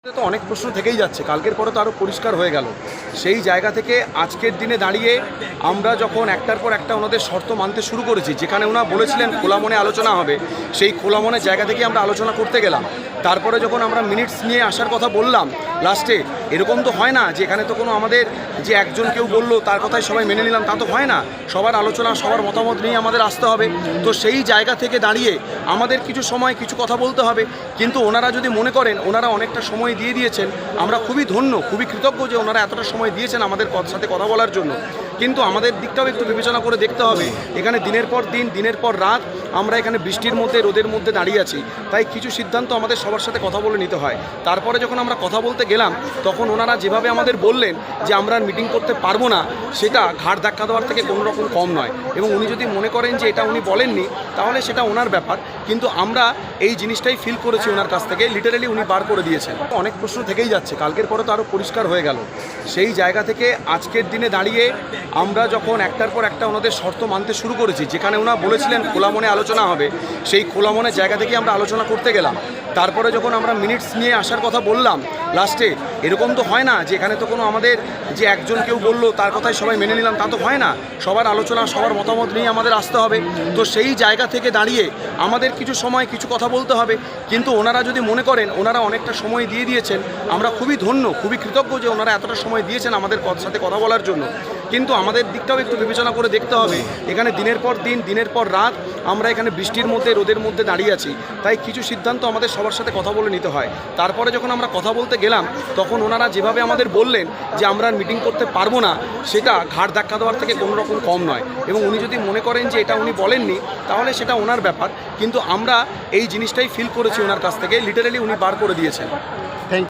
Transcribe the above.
তো অনেক প্রশ্ন থেকেই যাচ্ছে, কালকের পরে তো আরও পরিষ্কার হয়ে গেল। সেই জায়গা থেকে আজকের দিনে দাঁড়িয়ে আমরা যখন একটার পর একটা ওনাদের শর্ত মানতে শুরু করেছি, যেখানে ওনা বলেছিলেন খোলা মনে আলোচনা হবে, সেই খোলা মনের জায়গা থেকে আমরা আলোচনা করতে গেলাম। তারপরে যখন আমরা মিনিটস নিয়ে আসার কথা বললাম লাস্টে, এরকম তো হয় না যে এখানে তো কোনো আমাদের যে একজন কেউ বললো তার কথাই সবাই মেনে নিলাম, তা তো হয় না। সবার আলোচনা, সবার মতামত নিয়ে আমাদের আসতে হবে। তো সেই জায়গা থেকে দাঁড়িয়ে আমাদের কিছু সময় কিছু কথা বলতে হবে। কিন্তু ওনারা যদি মনে করেন ওনারা অনেকটা সময় দিয়ে দিয়েছেন, আমরা খুবই ধন্য, খুবই কৃতজ্ঞ যে ওনারা এতটা সময় দিয়েছেন আমাদের সাথে কথা বলার জন্য। কিন্তু আমাদের দিকটাও একটু বিবেচনা করে দেখতে হবে। এখানে দিনের পর দিন, দিনের পর রাত আমরা এখানে বৃষ্টির মধ্যে, রোদের মধ্যে দাঁড়িয়ে আছি। তাই কিছু সিদ্ধান্ত আমাদের সবার সাথে কথা বলে নিতে হয়। তারপরে যখন আমরা কথা বলতে গেলাম, তখন ওনারা যেভাবে আমাদের বললেন যে আমরা মিটিং করতে পারবো না, সেটা ঘাড় ধাক্কা দেওয়ার থেকে কোনো রকম কম নয়। এবং উনি যদি মনে করেন যে এটা উনি বলেননি, তাহলে সেটা ওনার ব্যাপার। কিন্তু আমরা এই জিনিসটাই ফিল করেছি ওনার কাছ থেকে, লিটারালি উনি বার করে দিয়েছেন। অনেক প্রশ্ন থেকেই যাচ্ছে, কালকের পরে তো আরও পরিষ্কার হয়ে গেল। সেই জায়গা থেকে আজকের দিনে দাঁড়িয়ে আমরা যখন একটার পর একটা ওনাদের শর্ত মানতে শুরু করেছি, যেখানে ওনা বলেছিলেন খোলা মনে আলোচনা হবে, সেই খোলা মনের জায়গা থেকে আমরা আলোচনা করতে গেলাম। তারপরে যখন আমরা মিনিটস নিয়ে আসার কথা বললাম লাস্টে, এরকম তো হয় না যে এখানে তো কোনো আমাদের যে একজন কেউ বললো তার কথাই সবাই মেনে নিলাম, তা তো হয় না। সবার আলোচনা, সবার মতামত নিয়ে আমাদের আসতে হবে। তো সেই জায়গা থেকে দাঁড়িয়ে আমাদের কিছু সময় কিছু কথা বলতে হবে। কিন্তু ওনারা যদি মনে করেন ওনারা অনেকটা সময় দিয়ে দিয়েছেন, আমরা খুবই ধন্য, খুবই কৃতজ্ঞ যে ওনারা এতটা সময় দিয়েছেন আমাদের সাথে কথা বলার জন্য। কিন্তু আমাদের দিকটাও একটু বিবেচনা করে দেখতে হবে। এখানে দিনের পর দিন, দিনের পর রাত আমরা এখানে বৃষ্টির মধ্যে, রোদের মধ্যে দাঁড়িয়ে আছি। তাই কিছু সিদ্ধান্ত আমাদের সবার সাথে কথা বলে নিতে হয়। তারপরে যখন আমরা কথা বলতে গেলাম, তখন ওনারা যেভাবে আমাদের বললেন যে আমরা মিটিং করতে পারবো না, সেটা ঘাড় ধাক্কা দেওয়ার থেকে কোনো রকম কম নয়। এবং উনি যদি মনে করেন যে এটা উনি বলেননি, তাহলে সেটা ওনার ব্যাপার। কিন্তু আমরা এই জিনিসটাই ফিল করেছি ওনার কাছ থেকে, লিটারালি উনি বার করে দিয়েছেন।